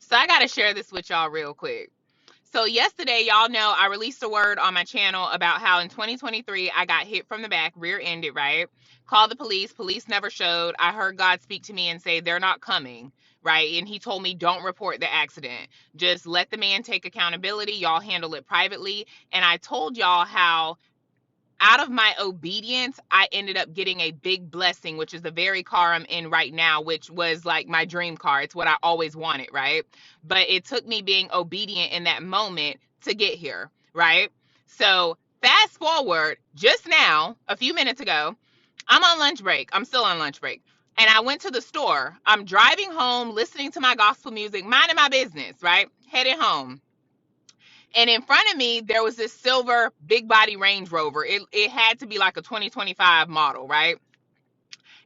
So I got to share this with y'all real quick. So yesterday, y'all know I released a word on my channel about how in 2023 I got hit from the back, rear-ended, right? Called the police. Police never showed. I heard God speak to me and say they're not coming, right? And he told me don't report the accident. Just let the man take accountability. Y'all handle it privately. And I told y'all how out of my obedience, I ended up getting a big blessing, which is the very car I'm in right now, which was like my dream car. It's what I always wanted, right? But it took me being obedient in that moment to get here, right? So fast forward just now, a few minutes ago, I'm on lunch break. I'm still on lunch break. And I went to the store. I'm driving home, listening to my gospel music, minding my business, right? Headed home, and in front of me there was this silver big body Range Rover. It had to be like a 2025 model, right?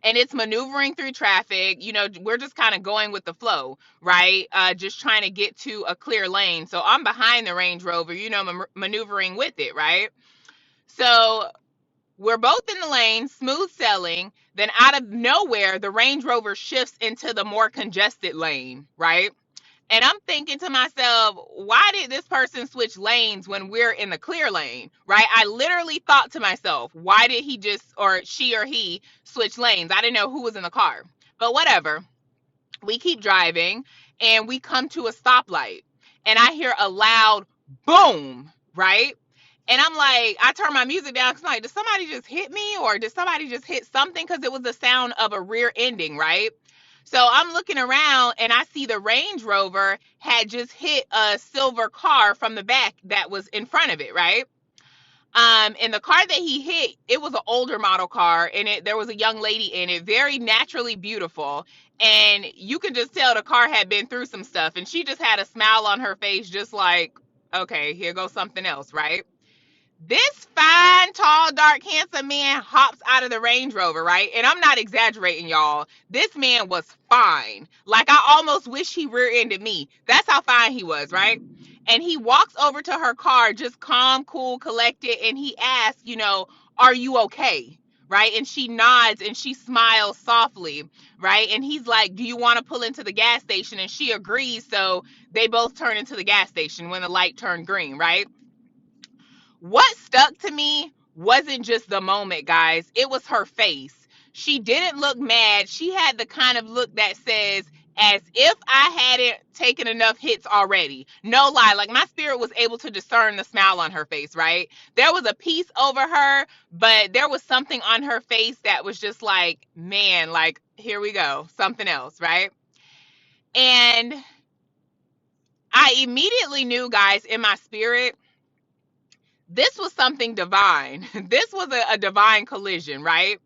And it's maneuvering through traffic. We're just kind of going with the flow, right? Just trying to get to a clear lane. So I'm behind the Range Rover, maneuvering with it, right? So we're both in the lane, smooth sailing. Then out of nowhere, the Range Rover shifts into the more congested lane, right? And I'm thinking to myself, why did this person switch lanes when we're in the clear lane, right? I literally thought to myself, why did he just, or she or he, switch lanes? I didn't know who was in the car. But whatever. We keep driving and we come to a stoplight. And I hear a loud boom, right? And I'm like, I turn my music down because I'm like, did somebody just hit me or did somebody just hit something? Because it was the sound of a rear ending, right? So I'm looking around and I see the Range Rover had just hit a silver car from the back that was in front of it, right? And the car that he hit, it was an older model car, and there was a young lady in it, very naturally beautiful. And you could just tell the car had been through some stuff, and she just had a smile on her face, just like, okay, here goes something else, right? This fine, tall, dark, handsome man hops out of the Range Rover, right? And I'm not exaggerating, y'all. This man was fine. Like, I almost wish he rear-ended me. That's how fine he was, right? And he walks over to her car, just calm, cool, collected, and he asks, are you okay? Right? And she nods and she smiles softly, right? And he's like, do you want to pull into the gas station? And she agrees. So they both turn into the gas station when the light turned green, right? What stuck to me wasn't just the moment, guys. It was her face. She didn't look mad. She had the kind of look that says, as if I hadn't taken enough hits already. No lie. Like, my spirit was able to discern the smile on her face, right? There was a peace over her, but there was something on her face that was just like, man, like, here we go. Something else, right? And I immediately knew, guys, in my spirit, this was something divine. This was a divine collision, right?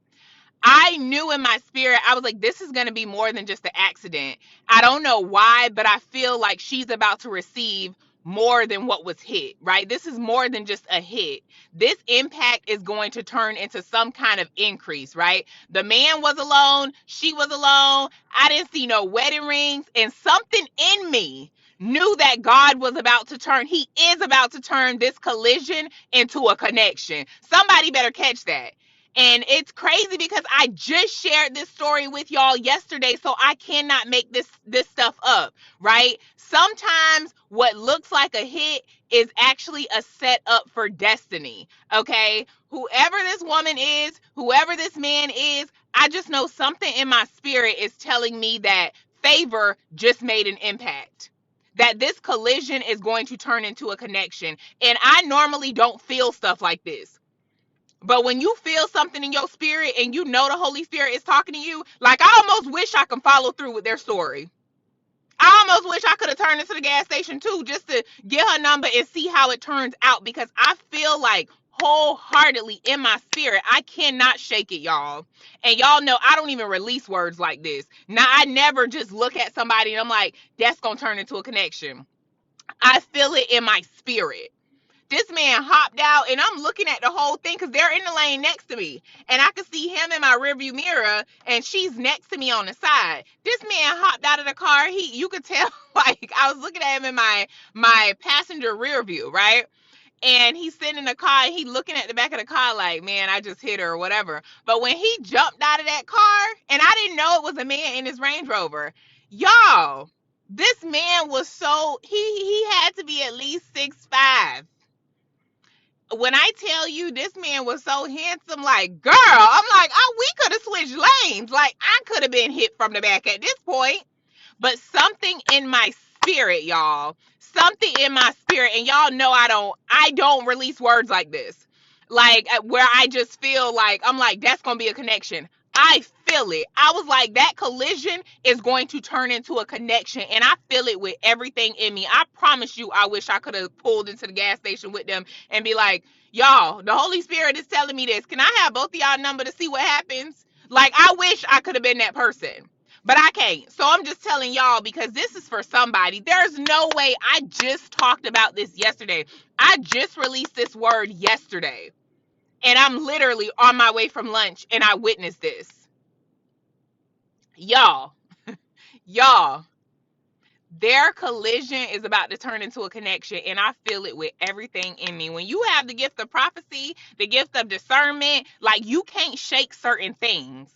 I knew in my spirit, I was like, this is going to be more than just an accident. I don't know why, but I feel like she's about to receive more than what was hit, right? This is more than just a hit. This impact is going to turn into some kind of increase, right? The man was alone. She was alone. I didn't see no wedding rings, and something in me knew that God was about to turn, he is about to turn this collision into a connection. Somebody better catch that. And it's crazy because I just shared this story with y'all yesterday, so I cannot make this stuff up, right? Sometimes what looks like a hit is actually a setup for destiny, okay? Whoever this woman is, whoever this man is, I just know something in my spirit is telling me that favor just made an impact, that this collision is going to turn into a connection. And I normally don't feel stuff like this. But when you feel something in your spirit and you know the Holy Spirit is talking to you, like, I almost wish I could follow through with their story. I almost wish I could have turned into the gas station too, just to get her number and see how it turns out, because I feel like wholeheartedly in my spirit, I cannot shake it, y'all. And y'all know I don't even release words like this. Now, I never just look at somebody and I'm like, that's going to turn into a connection. I feel it in my spirit. This man hopped out and I'm looking at the whole thing because they're in the lane next to me. And I could see him in my rearview mirror and she's next to me on the side. This man hopped out of the car. You could tell, like, I was looking at him in my passenger rear view, right? And he's sitting in the car and he looking at the back of the car like, man, I just hit her or whatever. But when he jumped out of that car, and I didn't know it was a man in his Range Rover, y'all, This man was so he had to be at least 6'5". When I tell you this man was so handsome, like, girl, I'm like, oh, we could have switched lanes. Like, I could have been hit from the back at this point. But something in my spirit, y'all, something in my spirit, and y'all know I don't release words like this, like where I just feel like I'm like that's gonna be a connection. I feel it. I was like, that collision is going to turn into a connection, and I feel it with everything in me. I promise you, I wish I could have pulled into the gas station with them and be like, y'all, the Holy Spirit is telling me this. Can I have both of y'all number to see what happens? Like, I wish I could have been that person, but I can't. So I'm just telling y'all because this is for somebody. There's no way. I just talked about this yesterday. I just released this word yesterday. And I'm literally on my way from lunch and I witnessed this. Y'all, y'all, their collision is about to turn into a connection. And I feel it with everything in me. When you have the gift of prophecy, the gift of discernment, like you can't shake certain things.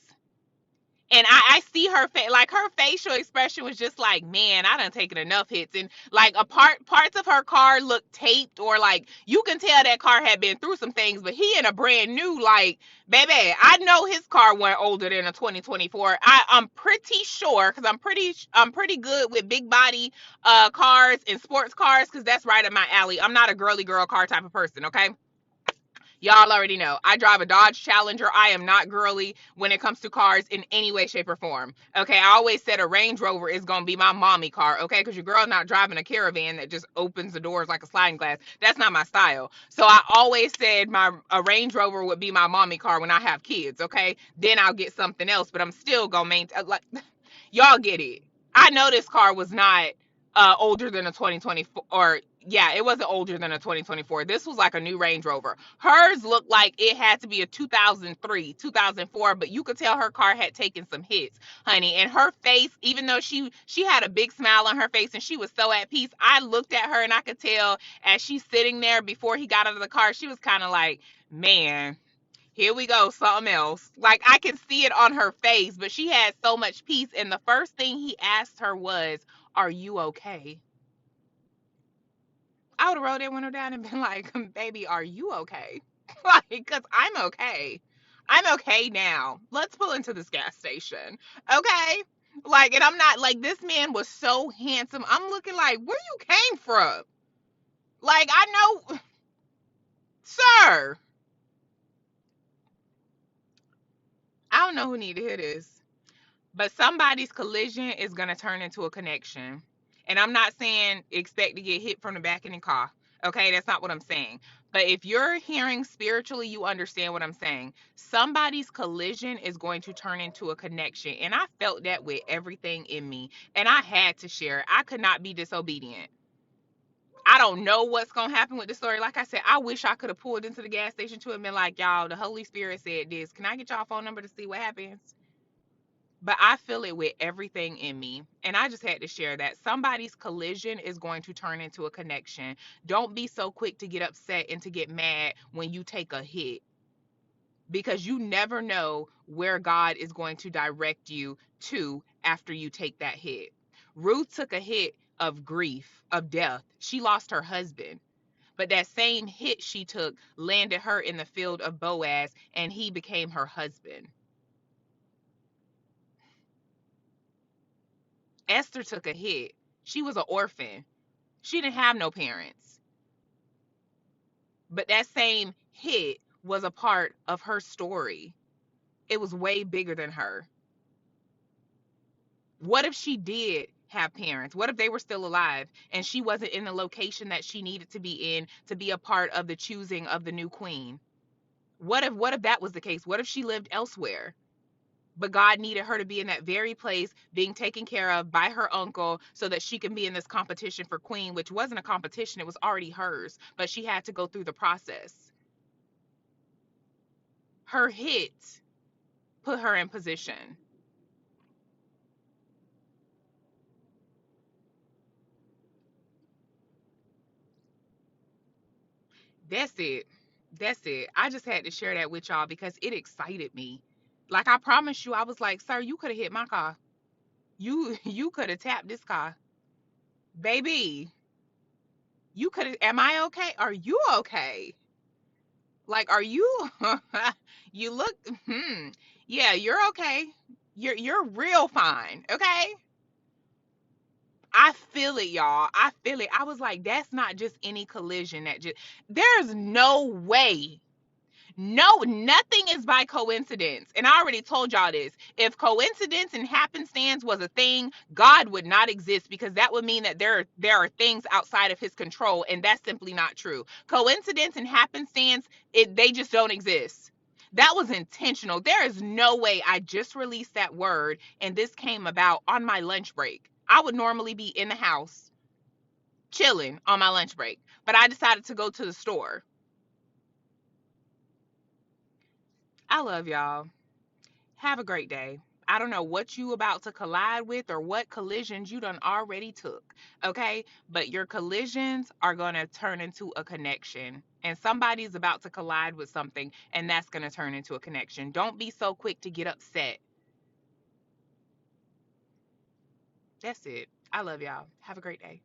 And I see her face, like her facial expression was just like, man, I done taken enough hits. And like parts of her car looked taped, or like you can tell that car had been through some things. But he in a brand new, like, baby, I know his car went older than a 2024. I'm pretty sure, because I'm pretty good with big body cars and sports cars, because that's right up my alley. I'm not a girly girl car type of person, okay? Y'all already know. I drive a Dodge Challenger. I am not girly when it comes to cars in any way, shape, or form. Okay, I always said a Range Rover is going to be my mommy car, okay? Because your girl not driving a Caravan that just opens the doors like a sliding glass. That's not my style. So I always said a Range Rover would be my mommy car when I have kids, okay? Then I'll get something else, but I'm still going to maintain, like, y'all get it. I know this car was not older than a 2024, or yeah, it wasn't older than a 2024. This was like a new Range Rover. Hers looked like it had to be a 2003, 2004, but you could tell her car had taken some hits, honey. And her face, even though she had a big smile on her face and she was so at peace, I looked at her and I could tell as she's sitting there before he got out of the car, she was kind of like, man, here we go, something else. Like, I can see it on her face, but she had so much peace. And the first thing he asked her was, are you okay? I would have rolled that window down and been like, baby, are you okay? Like, because I'm okay. I'm okay now. Let's pull into this gas station. Okay? Like, and I'm not like, this man was so handsome. I'm looking like, where you came from? Like, I know, sir. I don't know who need to hear this. But somebody's collision is going to turn into a connection. And I'm not saying expect to get hit from the back of the car. Okay, that's not what I'm saying. But if you're hearing spiritually, you understand what I'm saying. Somebody's collision is going to turn into a connection. And I felt that with everything in me. And I had to share it. I could not be disobedient. I don't know what's going to happen with the story. Like I said, I wish I could have pulled into the gas station too and been like, y'all, the Holy Spirit said this. Can I get y'all phone number to see what happens? But I feel it with everything in me. And I just had to share that. Somebody's collision is going to turn into a connection. Don't be so quick to get upset and to get mad when you take a hit, because you never know where God is going to direct you to after you take that hit. Ruth took a hit of grief, of death. She lost her husband. But that same hit she took landed her in the field of Boaz, and he became her husband. Esther took a hit. She was an orphan. She didn't have no parents. But that same hit was a part of her story. It was way bigger than her. What if she did have parents? What if they were still alive and she wasn't in the location that she needed to be in to be a part of the choosing of the new queen? What if that was the case? What if she lived elsewhere? But God needed her to be in that very place, being taken care of by her uncle, so that she can be in this competition for queen, which wasn't a competition, it was already hers, but she had to go through the process. Her hit put her in position. That's it. That's it. I just had to share that with y'all because it excited me. Like, I promise you, I was like, sir, you could have hit my car. You you could have tapped this car. Baby, you could, am I okay? Are you okay? Like, are you, you look, yeah, you're okay. You're real fine. Okay. I feel it, y'all. I feel it. I was like, that's not just any collision that just, there's no way. No, nothing is by coincidence. And I already told y'all this. If coincidence and happenstance was a thing, God would not exist, because that would mean that there are things outside of his control, and that's simply not true. Coincidence and happenstance, they just don't exist. That was intentional. There is no way I just released that word and this came about on my lunch break. I would normally be in the house chilling on my lunch break, but I decided to go to the store. I love y'all. Have a great day. I don't know what you about to collide with or what collisions you done already took, okay? But your collisions are going to turn into a connection. And somebody's about to collide with something, and that's going to turn into a connection. Don't be so quick to get upset. That's it. I love y'all. Have a great day.